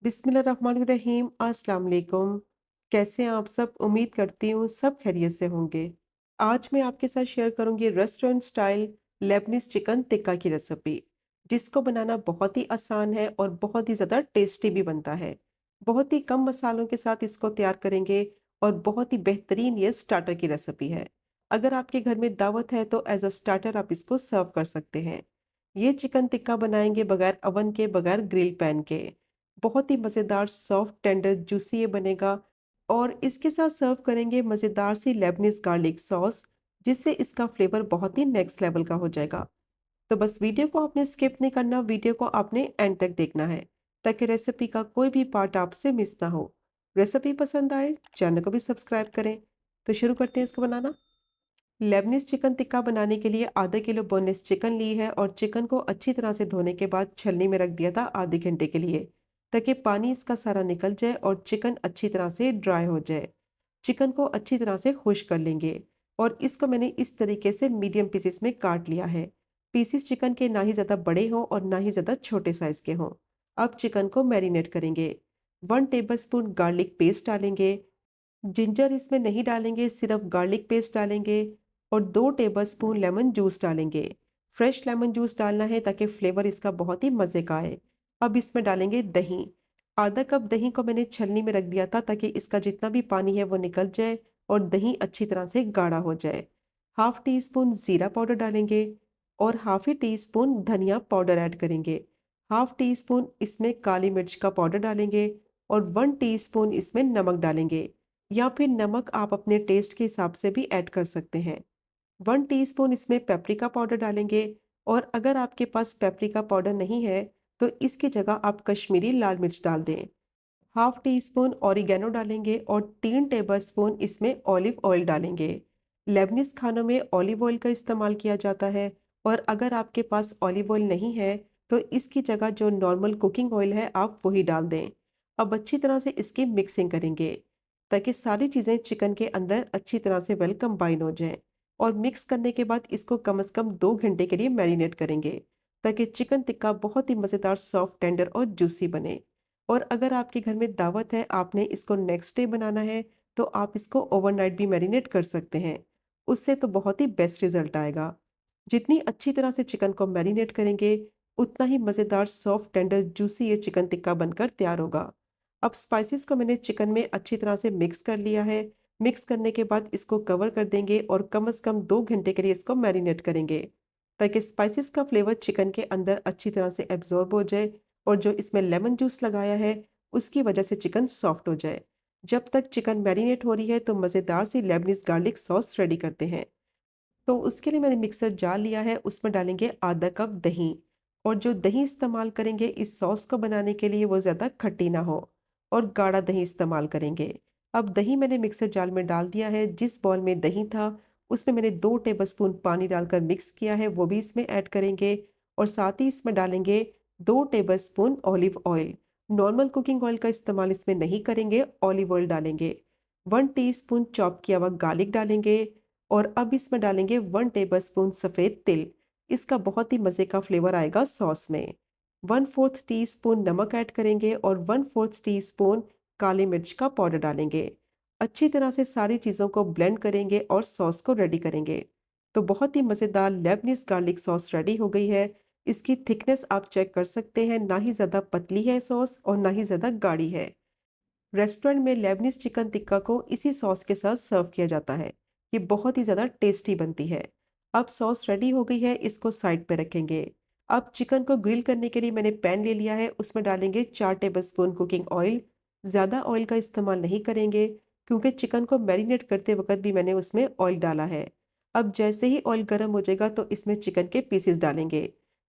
बिस्मिल्लाहिर्रहमानिर्रहीम अस्सलाम वालेकुम। कैसे हैं आप सब? उम्मीद करती हूँ सब खैरियत से होंगे। आज मैं आपके साथ शेयर करूंगी restaurant style Lebanese chicken tikka की रेसिपी, जिसको बनाना बहुत ही आसान है और बहुत ही ज़्यादा टेस्टी भी बनता है। बहुत ही कम मसालों के साथ इसको तैयार करेंगे और बहुत ही बेहतरीन ये स्टार्टर की रेसिपी है। अगर आपके घर में दावत है तो एज अ स्टार्टर आप इसको सर्व कर सकते हैं। ये चिकन टिक्का बनाएंगे बगैर अवन के, बगैर ग्रिल पैन के। बहुत ही मज़ेदार, सॉफ्ट, टेंडर, जूसी ये बनेगा। और इसके साथ सर्व करेंगे मज़ेदार सी लेबनीज गार्लिक सॉस, जिससे इसका फ्लेवर बहुत ही नेक्स्ट लेवल का हो जाएगा। तो बस वीडियो को आपने स्किप नहीं करना, वीडियो को आपने एंड तक देखना है, ताकि रेसिपी का कोई भी पार्ट आपसे मिस ना हो। रेसिपी पसंद आए चैनल को भी सब्सक्राइब करें। तो शुरू करते हैं इसको बनाना। लेबनीज चिकन टिक्का बनाने के लिए आधा किलो बोनलेस चिकन ली है और चिकन को अच्छी तरह से धोने के बाद छलनी में रख दिया था आधे घंटे के लिए, ताकि पानी इसका सारा निकल जाए और चिकन अच्छी तरह से ड्राई हो जाए। चिकन को अच्छी तरह से खुश्क कर लेंगे और इसको मैंने इस तरीके से मीडियम पीसेस में काट लिया है। पीसेस चिकन के ना ही ज़्यादा बड़े हों और ना ही ज़्यादा छोटे साइज़ के हों। अब चिकन को मैरिनेट करेंगे। 1 टेबल स्पून गार्लिक पेस्ट डालेंगे। जिंजर इसमें नहीं डालेंगे, सिर्फ गार्लिक पेस्ट डालेंगे। और 2 टेबलस्पून लेमन जूस डालेंगे। फ्रेश लेमन जूस डालना है ताकि फ्लेवर इसका बहुत ही मज़े का आए। अब इसमें डालेंगे दही। आधा कप दही को मैंने छलनी में रख दिया था, ताकि इसका जितना भी पानी है वो निकल जाए और दही अच्छी तरह से गाढ़ा हो जाए। हाफ टी स्पून ज़ीरा पाउडर डालेंगे और हाफ ही टी स्पून धनिया पाउडर ऐड करेंगे। हाफ टी स्पून इसमें काली मिर्च का पाउडर डालेंगे और 1 टीस्पून इसमें नमक डालेंगे, या फिर नमक आप अपने टेस्ट के हिसाब से भी ऐड कर सकते हैं। 1 टीस्पून इसमें पेपरिका पाउडर डालेंगे। और अगर आपके पास पेपरिका पाउडर नहीं है तो इसकी जगह आप कश्मीरी लाल मिर्च डाल दें। हाफ टी स्पून ऑरिगेनो डालेंगे और 3 टेबलस्पून इसमें ऑलिव ऑयल डालेंगे। लेबनीज खानों में ऑलिव ऑयल का इस्तेमाल किया जाता है, और अगर आपके पास ऑलिव ऑयल नहीं है तो इसकी जगह जो नॉर्मल कुकिंग ऑयल है आप वही डाल दें। अब अच्छी तरह से इसकी मिक्सिंग करेंगे, ताकि सारी चीज़ें चिकन के अंदर अच्छी तरह से वेल कंबाइन हो जाएं। और मिक्स करने के बाद इसको कम से कम 2 घंटे के लिए मैरिनेट करेंगे, ताकि चिकन टिक्का बहुत ही मज़ेदार, सॉफ्ट, टेंडर और जूसी बने। और अगर आपके घर में दावत है, आपने इसको नेक्स्ट डे बनाना है, तो आप इसको ओवरनाइट भी मैरिनेट कर सकते हैं। उससे तो बहुत ही बेस्ट रिजल्ट आएगा। जितनी अच्छी तरह से चिकन को मैरिनेट करेंगे, उतना ही मज़ेदार, सॉफ्ट, टेंडर, जूसी ये चिकन टिक्का बनकर तैयार होगा। अब स्पाइसेस को मैंने चिकन में अच्छी तरह से मिक्स कर लिया है। मिक्स करने के बाद इसको कवर कर देंगे और कम से कम 2 घंटे के लिए इसको मैरिनेट करेंगे, ताकि स्पाइसेस का फ्लेवर चिकन के अंदर अच्छी तरह से एब्जॉर्ब हो जाए और जो इसमें लेमन जूस लगाया है उसकी वजह से चिकन सॉफ्ट हो जाए। जब तक चिकन मैरिनेट हो रही है तो मज़ेदार सी लेबनीज गार्लिक सॉस रेडी करते हैं। तो उसके लिए मैंने मिक्सर जार लिया है, उसमें डालेंगे आधा कप दही। और जो दही इस्तेमाल करेंगे इस सॉस को बनाने के लिए वो ज़्यादा खट्टी ना हो, और गाढ़ा दही इस्तेमाल करेंगे। अब दही मैंने मिक्सर जार में डाल दिया है। जिस बॉल में दही था उसमें मैंने 2 टेबलस्पून पानी डालकर मिक्स किया है, वो भी इसमें ऐड करेंगे। और साथ ही इसमें डालेंगे 2 tablespoon olive oil. Normal cooking oil का इस्तेमाल इसमें नहीं करेंगे, ऑलिव ऑयल डालेंगे। 1 टीस्पून चॉप किया हुआ गार्लिक डालेंगे। और अब इसमें डालेंगे 1 टेबलस्पून सफ़ेद तिल। इसका बहुत ही मज़े का फ्लेवर आएगा सॉस में। 1/4 टीस्पून नमक ऐड करेंगे और 1/4 टीस्पून काली मिर्च का पाउडर डालेंगे। अच्छी तरह से सारी चीज़ों को ब्लेंड करेंगे और सॉस को रेडी करेंगे। तो बहुत ही मज़ेदार लेबनीज गार्लिक सॉस रेडी हो गई है। इसकी थिकनेस आप चेक कर सकते हैं, ना ही ज़्यादा पतली है सॉस और ना ही ज़्यादा गाढ़ी है। रेस्टोरेंट में लेबनीज चिकन टिक्का को इसी सॉस के साथ सर्व किया जाता है। ये बहुत ही ज़्यादा टेस्टी बनती है। अब सॉस रेडी हो गई है, इसको साइड पे रखेंगे। अब चिकन को ग्रिल करने के लिए मैंने पैन ले लिया है, उसमें डालेंगे 4 टेबलस्पून कुकिंग ऑयल। ज़्यादा ऑयल का इस्तेमाल नहीं करेंगे, क्योंकि चिकन को मैरिनेट करते वक्त भी मैंने उसमें ऑयल डाला है। अब जैसे ही ऑयल गर्म हो जाएगा तो इसमें चिकन के पीसेस डालेंगे।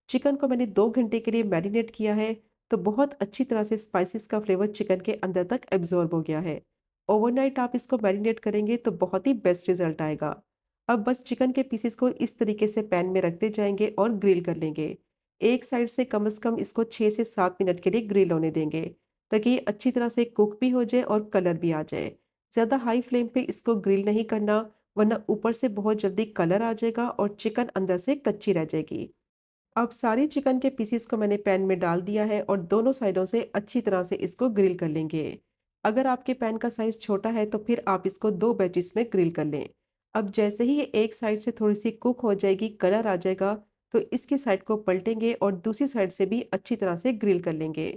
चिकन को मैंने 2 घंटे के लिए मैरिनेट किया है, तो बहुत अच्छी तरह से स्पाइसेस का फ्लेवर चिकन के अंदर तक एब्जॉर्ब हो गया है। ओवरनाइट आप इसको मैरिनेट करेंगे तो बहुत ही बेस्ट रिजल्ट आएगा। अब बस चिकन के पीसेस को इस तरीके से पैन में रखते जाएंगे और ग्रिल कर लेंगे। एक साइड से कम इसको 6 से 7 मिनट के लिए ग्रिल होने देंगे, ताकि ये अच्छी तरह से कुक भी हो जाए और कलर भी आ जाए। ज़्यादा हाई फ्लेम पे इसको ग्रिल नहीं करना, वरना ऊपर से बहुत जल्दी कलर आ जाएगा और चिकन अंदर से कच्ची रह जाएगी। अब सारी चिकन के पीसेस को मैंने पैन में डाल दिया है और दोनों साइडों से अच्छी तरह से इसको ग्रिल कर लेंगे। अगर आपके पैन का साइज छोटा है तो फिर आप इसको 2 बैचेस में ग्रिल कर लें। अब जैसे ही ये एक साइड से थोड़ी-सी कुक हो जाएगी, कलर आ जाएगा, तो इसकी साइड को पलटेंगे और दूसरी साइड से भी अच्छी तरह से ग्रिल कर लेंगे।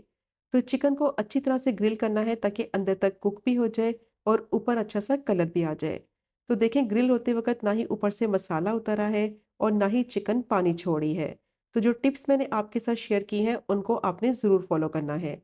तो चिकन को अच्छी तरह से ग्रिल करना है ताकि अंदर तक कुक भी हो जाए और ऊपर अच्छा-सा कलर भी आ जाए। तो देखें, ग्रिल होते वक़्त ना ही ऊपर से मसाला उतरा है और ना ही चिकन पानी छोड़ी है। तो जो टिप्स मैंने आपके साथ शेयर की हैं, उनको आपने ज़रूर फ़ॉलो करना है।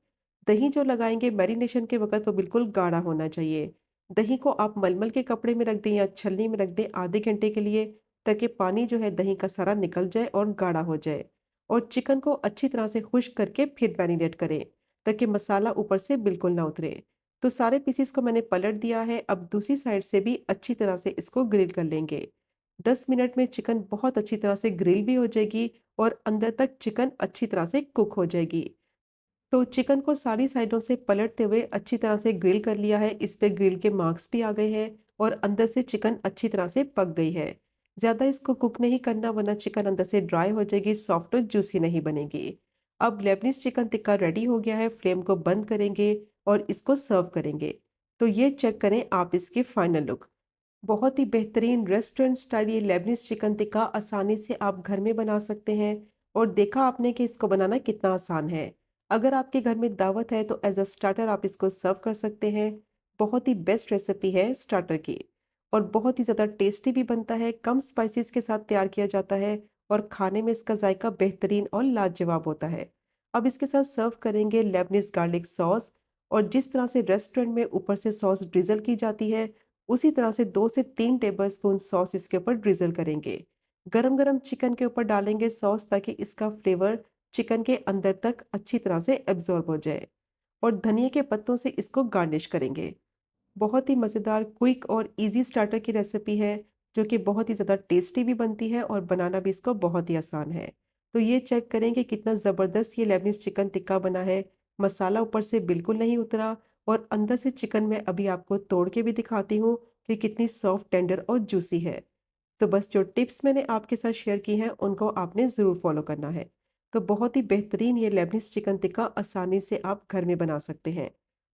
दही जो लगाएँगे मैरिनेशन के वक़्त, वो बिल्कुल गाढ़ा होना चाहिए। दही को आप मलमल के कपड़े में रख दें या छलनी में रख दें आधे घंटे के लिए, ताकि पानी जो है दही का सारा निकल जाए और गाढ़ा हो जाए। और चिकन को अच्छी तरह से खुश्क करके फिर मैरिनेट करें, ताकि मसाला ऊपर से बिल्कुल ना उतरे। तो सारे पीसेस को मैंने पलट दिया है, अब दूसरी साइड से भी अच्छी तरह से इसको ग्रिल कर लेंगे। 10 मिनट में चिकन बहुत अच्छी तरह से ग्रिल भी हो जाएगी और अंदर तक चिकन अच्छी तरह से कुक हो जाएगी। तो चिकन को सारी साइडों से पलटते हुए अच्छी तरह से ग्रिल कर लिया है, इस पे ग्रिल के मार्क्स भी आ गए हैं और अंदर से चिकन अच्छी तरह से पक गई है। ज़्यादा इसको कुक नहीं करना, वरना चिकन अंदर से ड्राई हो जाएगी, सॉफ्ट और जूसी नहीं बनेगी। अब लेबनीज़ चिकन टिक्का रेडी हो गया है, फ्लेम को बंद करेंगे और इसको सर्व करेंगे। तो ये चेक करें आप इसकी फाइनल लुक। बहुत ही बेहतरीन रेस्टोरेंट स्टाइल ये लेबनीज़ चिकन टिक्का आसानी से आप घर में बना सकते हैं और देखा आपने कि इसको बनाना कितना आसान है। अगर आपके घर में दावत है तो एज़ अ स्टार्टर आप इसको सर्व कर सकते हैं। बहुत ही बेस्ट रेसिपी है स्टार्टर की और बहुत ही ज़्यादा टेस्टी भी बनता है, कम स्पाइसेस के साथ तैयार किया जाता है और खाने में इसका जायका बेहतरीन और लाजवाब होता है। अब इसके साथ सर्व करेंगे लेबनीज़ गार्लिक सॉस और जिस तरह से रेस्टोरेंट में ऊपर से सॉस ड्रिज़ल की जाती है, उसी तरह से 2 से 3 टेबलस्पून सॉस इसके ऊपर ड्रिज़ल करेंगे। गरम-गरम चिकन के ऊपर डालेंगे सॉस, ताकि इसका फ्लेवर चिकन के अंदर तक अच्छी तरह से एब्ज़ॉर्ब हो जाए और धनिये के पत्तों से इसको गार्निश करेंगे। बहुत ही मज़ेदार, क्विक और ईज़ी स्टार्टर की रेसिपी है, जो कि बहुत ही ज़्यादा टेस्टी भी बनती है और बनाना भी इसको बहुत ही आसान है। तो ये चेक करें कि कितना ज़बरदस्त ये लेबनीज़ चिकन टिक्का बना है। मसाला ऊपर से बिल्कुल नहीं उतरा और अंदर से चिकन मैं अभी आपको तोड़ के भी दिखाती हूँ कि कितनी सॉफ्ट, टेंडर और जूसी है। तो बस जो टिप्स मैंने आपके साथ शेयर की हैं, उनको आपने ज़रूर फ़ॉलो करना है। तो बहुत ही बेहतरीन ये लेबनीज़ चिकन टिक्का आसानी से आप घर में बना सकते हैं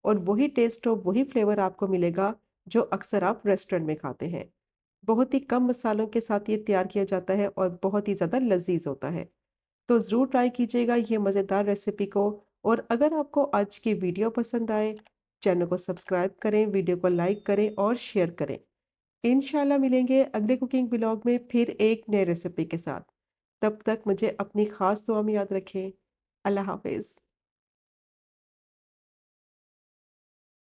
और वही टेस्ट और वही फ्लेवर आपको मिलेगा जो अक्सर आप रेस्टोरेंट में खाते हैं। बहुत ही कम मसालों के साथ ये तैयार किया जाता है और बहुत ही ज़्यादा लज़ीज़ होता है। तो ज़रूर ट्राई कीजिएगा ये मज़ेदार रेसिपी को और अगर आपको आज की वीडियो पसंद आए, चैनल को सब्सक्राइब करें, वीडियो को लाइक करें और शेयर करें। इंशाल्लाह मिलेंगे अगले कुकिंग व्लॉग में फिर एक नए रेसिपी के साथ। तब तक मुझे अपनी ख़ास दुआ में याद रखें। अल्लाह हाफ़िज़।